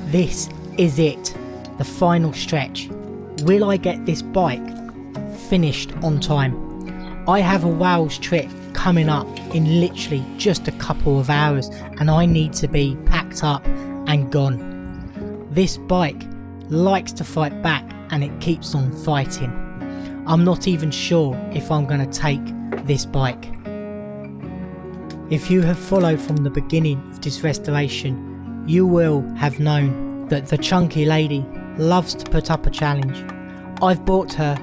This is it, the final stretch. Will I get this bike finished on time? I have a Wales trip coming up in literally just a couple of hours and I need to be packed up and gone. This bike likes to fight back and it keeps on fighting. I'm not even sure if I'm going to take this bike. If you have followed from the beginning of this restoration, you will have known that the chunky lady loves to put up a challenge. I've bought her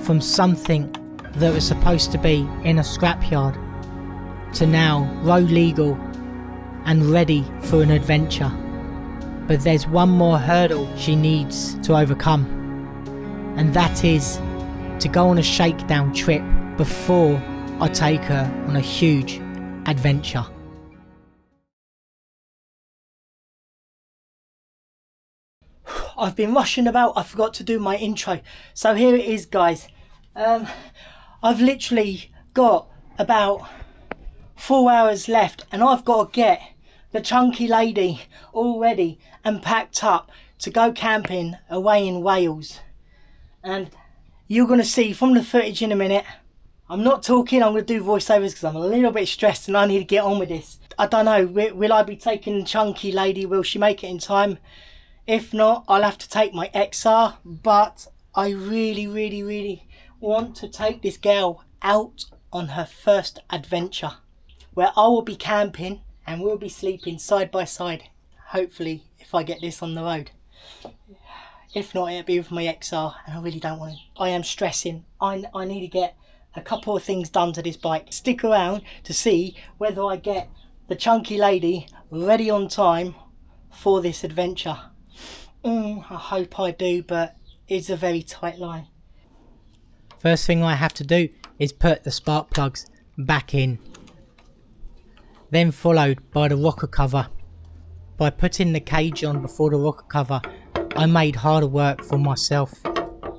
from something that was supposed to be in a scrapyard to now road legal and ready for an adventure. But there's one more hurdle she needs to overcome, and that is to go on a shakedown trip before I take her on a huge adventure. I've been rushing about, I forgot to do my intro, so here it is guys. I've literally got about 4 hours left and I've got to get the chunky lady all ready and packed up to go camping away in Wales. And you're going to see from the footage in a minute. I'm not talking, I'm going to do voiceovers because I'm a little bit stressed and I need to get on with this. I don't know, will I be taking the chunky lady? Will she make it in time? If not, I'll have to take my XR, but I really want to take this girl out on her first adventure where I will be camping and we'll be sleeping side by side, hopefully, if I get this on the road. If not, it'll be with my XR and I really don't want to. I am stressing. I need to get a couple of things done to this bike. Stick around to see whether I get the chunky lady ready on time for this adventure. I hope I do, but it's a very tight line. First thing I have to do is put the spark plugs back in. Then followed by the rocker cover. By putting the cage on before the rocker cover, I made harder work for myself,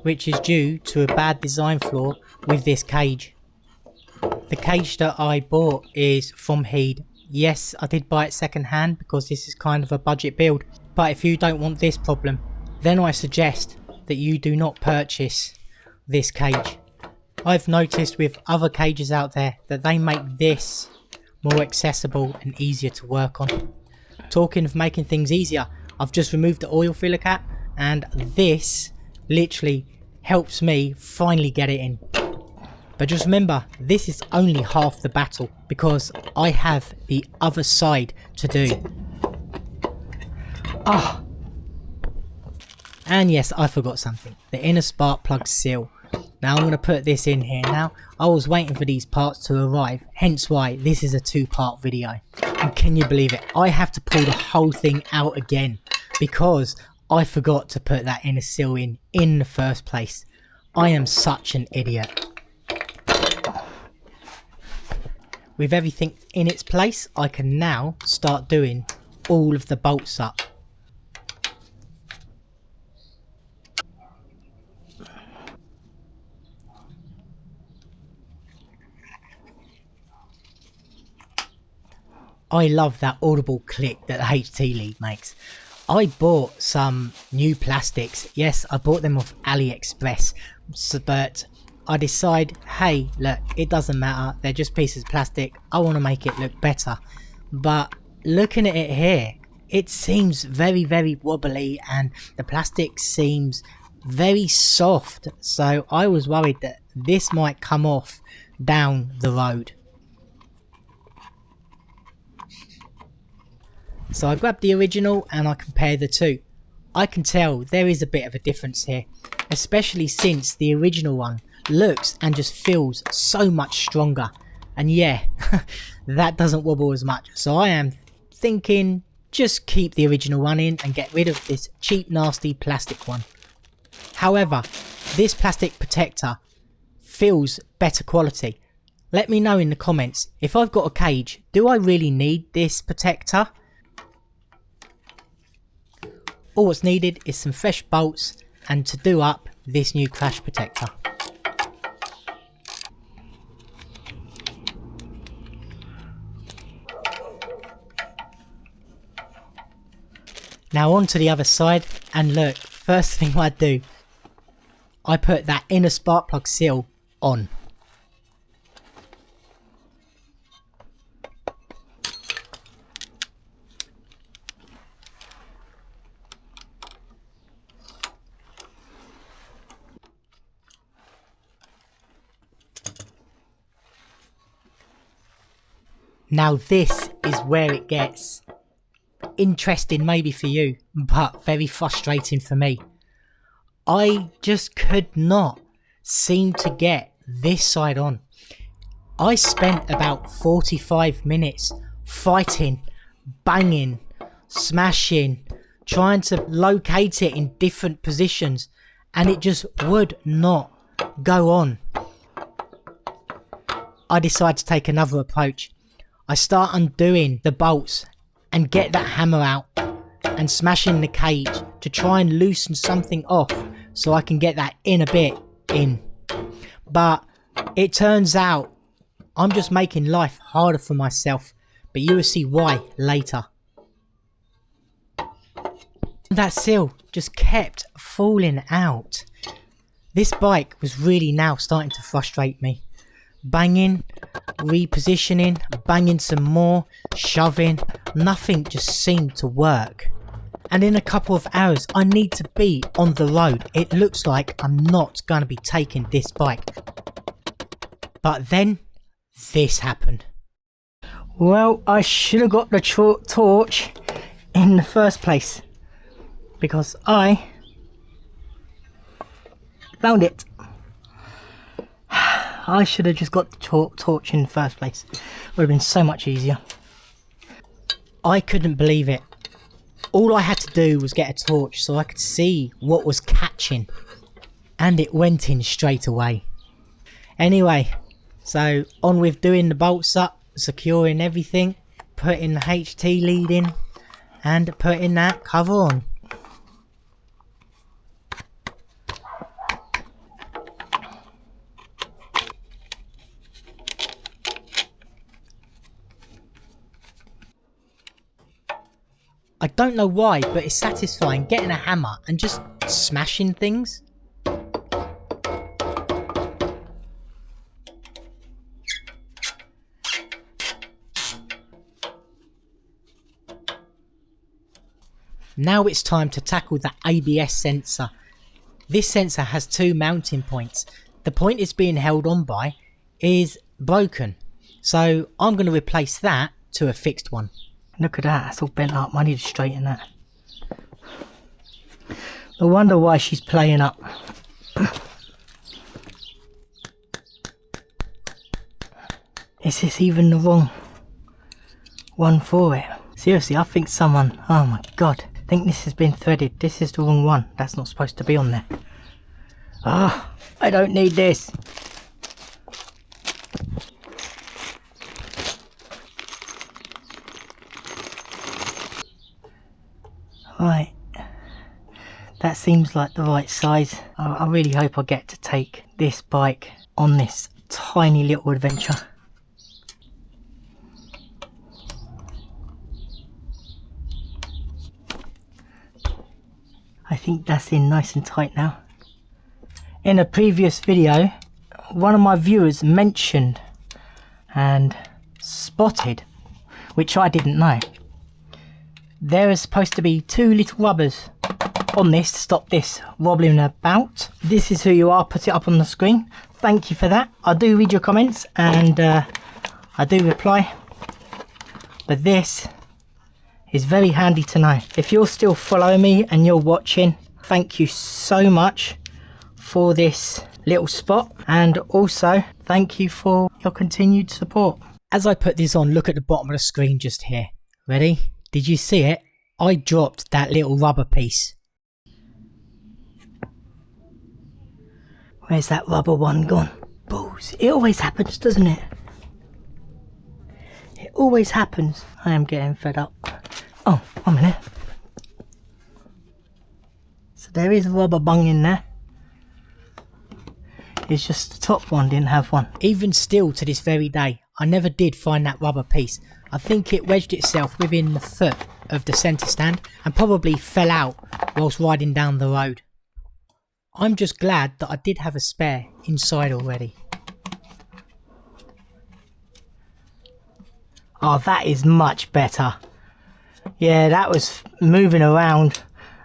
which is due to a bad design flaw with this cage. The cage that I bought is from Heed. Yes, I did buy it second hand because this is kind of a budget build. But if you don't want this problem, then I suggest that you do not purchase this cage. I've noticed with other cages out there that they make this more accessible and easier to work on. Talking of making things easier, I've just removed the oil filler cap and this literally helps me finally get it in. But just remember, this is only half the battle because I have the other side to do. And yes, I forgot something. The inner spark plug seal. Now I'm going to put this in here now. I was waiting for these parts to arrive, hence why this is a two-part video. And can you believe it? I have to pull the whole thing out again because I forgot to put that inner seal in the first place. I am such an idiot. With everything in its place, I can now start doing all of the bolts up. I love that audible click that the HT lead makes. I bought some new plastics. Yes, I bought them off AliExpress, but I decide, hey, look, it doesn't matter. They're just pieces of plastic. I want to make it look better. But looking at it here, it seems very wobbly and the plastic seems very soft. So I was worried that this might come off down the road. So I grabbed the original and I compared the two. I can tell there is a bit of a difference here, especially since the original one looks and just feels so much stronger. And yeah, that doesn't wobble as much. So I am thinking just keep the original one in and get rid of this cheap nasty plastic one. However, this plastic protector feels better quality. Let me know in the comments, if I've got a cage, do I really need this protector? All what's needed is some fresh bolts and to do up this new crash protector. Now on to the other side, and look, first thing I do, I put that inner spark plug seal on. Now this is where it gets interesting maybe for you, but very frustrating for me. I just could not seem to get this side on. I spent about 45 minutes fighting, banging, smashing, trying to locate it in different positions, and it just would not go on. I decided to take another approach. I start undoing the bolts and get that hammer out and smashing the cage to try and loosen something off so I can get that inner bit in. But it turns out I'm just making life harder for myself, but you will see why later. That seal just kept falling out. This bike was really now starting to frustrate me. Banging, repositioning, banging some more, shoving, nothing just seemed to work. And in a couple of hours I need to be on the road. It looks like I'm not going to be taking this bike. But then this happened. Well, I should have got the torch in the first place, because I found it. I should have just got the torch in the first place. Would have been so much easier. I couldn't believe it. All I had to do was get a torch so I could see what was catching. And it went in straight away. Anyway, so on with doing the bolts up, securing everything, putting the HT lead in, and putting that cover on. I don't know why, but it's satisfying getting a hammer and just smashing things. Now it's time to tackle the ABS sensor. This sensor has two mounting points. The point it's being held on by is broken, so I'm going to replace that to a fixed one. Look at that, it's all bent up. I need to straighten that. I wonder why she's playing up. Is this even the wrong one for it? Seriously, I think someone, oh my god, I think this has been threaded. This is the wrong one. That's not supposed to be on there. Ah, I don't need this. Right, that seems like the right size. I really hope I get to take this bike on this tiny little adventure. I think that's in nice and tight now. In a previous video, one of my viewers mentioned and spotted, which I didn't know. There is supposed to be two little rubbers on this to stop this wobbling about. This is who you are, put it up on the screen. Thank you for that. I do read your comments and I do reply. But this is very handy to know. If you're still following me and you're watching, thank you so much for this little spot, and also thank you for your continued support. As I put this on, look at the bottom of the screen just here. Ready? Did you see it? I dropped that little rubber piece. Where's that rubber one gone? Balls. It always happens, doesn't it? It always happens. I am getting fed up. Oh, 1 minute. So there is a rubber bung in there. It's just the top one didn't have one. Even still to this very day, I never did find that rubber piece. I think it wedged itself within the foot of the centre stand and probably fell out whilst riding down the road. I'm just glad that I did have a spare inside already. Oh, that is much better. Yeah, that was moving around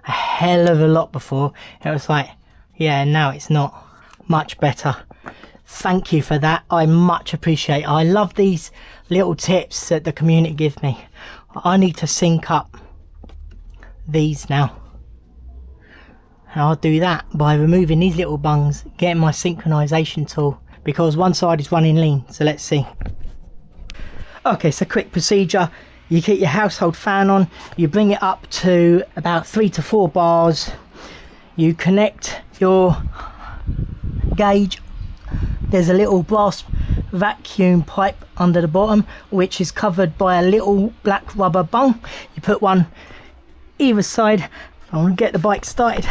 a hell of a lot before. It was like, yeah, now it's not. Much better. Thank you for that. I much appreciate it. I love these little tips that the community give me. I need to sync up these now. And I'll do that by removing these little bungs, getting my synchronization tool, because one side is running lean. So let's see. Okay, so quick procedure. You get your household fan on, you bring it up to about 3 to 4 bars, you connect your gauge. There's a little brass vacuum pipe under the bottom which is covered by a little black rubber bung. You put one either side. I want to get the bike started.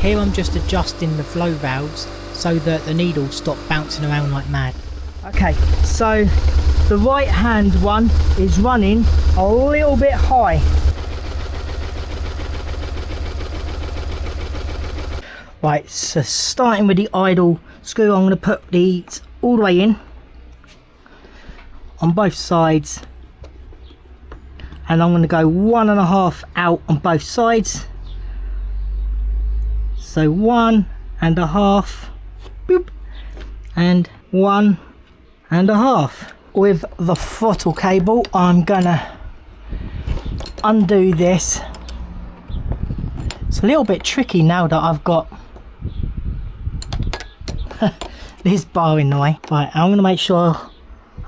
Here I'm just adjusting the flow valves so that the needles stop bouncing around like mad. Okay, so the right hand one is running a little bit high. Right, so starting with the idle screw, I'm going to put these all the way in on both sides, and I'm going to go 1.5 out on both sides. So 1.5, boop, and 1.5. With the throttle cable, I'm gonna undo this. It's a little bit tricky now that I've got this bar in the way. Right, I'm gonna make sure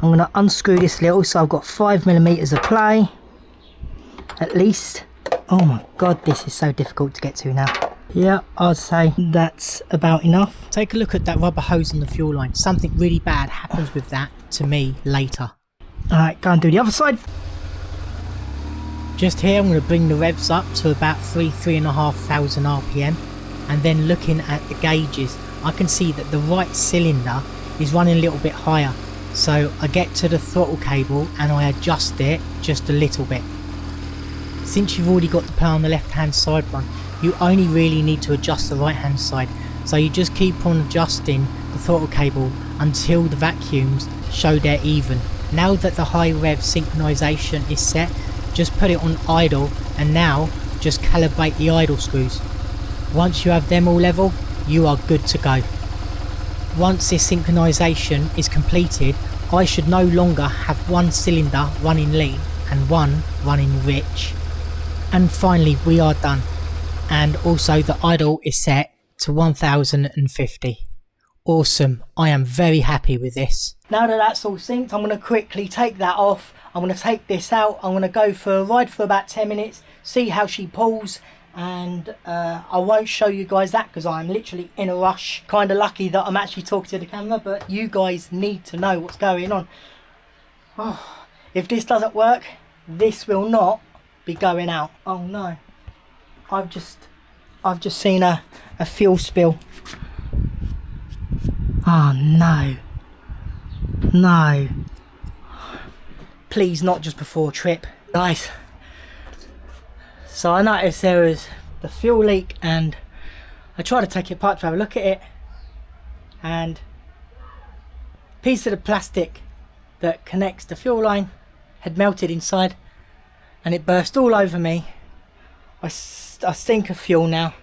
I'm gonna unscrew this little, so I've got 5mm of play at least. Oh my god, this is so difficult to get to now. Yeah, I'd say that's about enough. Take a look at that rubber hose on the fuel line. Something really bad happens with that to me later. Alright, go and do the other side. Just here I'm going to bring the revs up to about 3,500 RPM, and then looking at the gauges I can see that the right cylinder is running a little bit higher. So I get to the throttle cable and I adjust it just a little bit. Since you've already got the power on the left hand side one, you only really need to adjust the right hand side, so you just keep on adjusting the throttle cable until the vacuums show they're even. Now that the high rev synchronization is set, just put it on idle, and now just calibrate the idle screws. Once you have them all level, you are good to go. Once this synchronization is completed, I should no longer have one cylinder running lean and one running rich. And finally we are done. And also the idle is set to 1050. Awesome, I am very happy with this. Now that that's all synced, I'm going to quickly take that off. I'm going to take this out. I'm going to go for a ride for about 10 minutes, see how she pulls, and I won't show you guys that because I'm literally in a rush. Kind of lucky that I'm actually talking to the camera, but you guys need to know what's going on. Oh, if this doesn't work, this will not be going out. Oh no. I've just seen a fuel spill. Oh no. No. Please not just before trip. Guys. So I noticed there was the fuel leak and I tried to take it apart to have a look at it, and a piece of the plastic that connects the fuel line had melted inside and it burst all over me. I stink of fuel now.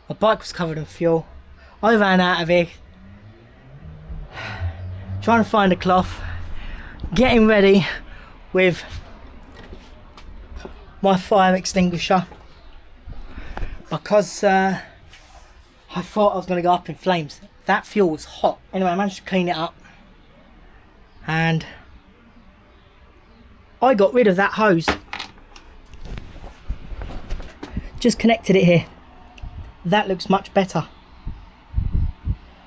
My bike was covered in fuel. I ran out of here trying to find a cloth, getting ready with my fire extinguisher because I thought I was going to go up in flames. That fuel was hot. Anyway, I managed to clean it up and I got rid of that hose. Just connected it here. That looks much better.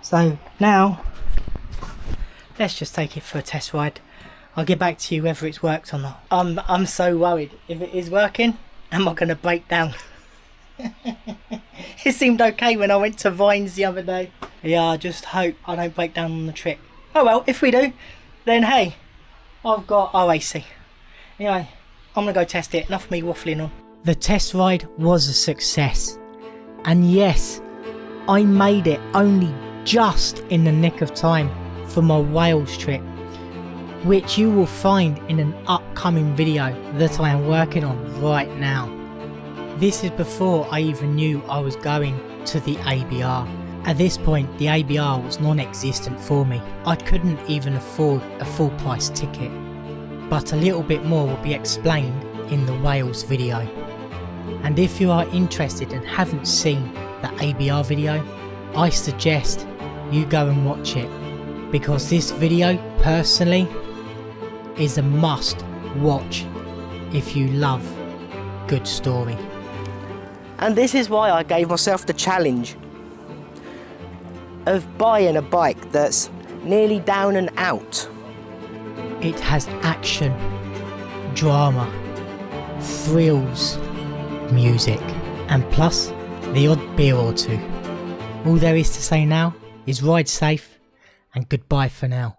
So now let's just take it for a test ride. I'll get back to you whether it's worked or not. I'm so worried. If it is working, am I going to break down? It seemed okay when I went to Vines the other day. Yeah, I just hope I don't break down on the trip. Oh well, if we do, then hey, I've got RAC. Anyway, I'm gonna go test it. Enough of me waffling on. The test ride was a success. And yes, I made it only just in the nick of time for my Wales trip, which you will find in an upcoming video that I am working on right now. This is before I even knew I was going to the ABR. At this point, the ABR was non-existent for me. I couldn't even afford a full price ticket. But a little bit more will be explained in the Wales video. And if you are interested and haven't seen the ABR video, I suggest you go and watch it, because this video personally is a must watch if you love good story. And this is why I gave myself the challenge of buying a bike that's nearly down and out. It has action, drama, thrills, music, and plus the odd beer or two. All there is to say now is ride safe and goodbye for now.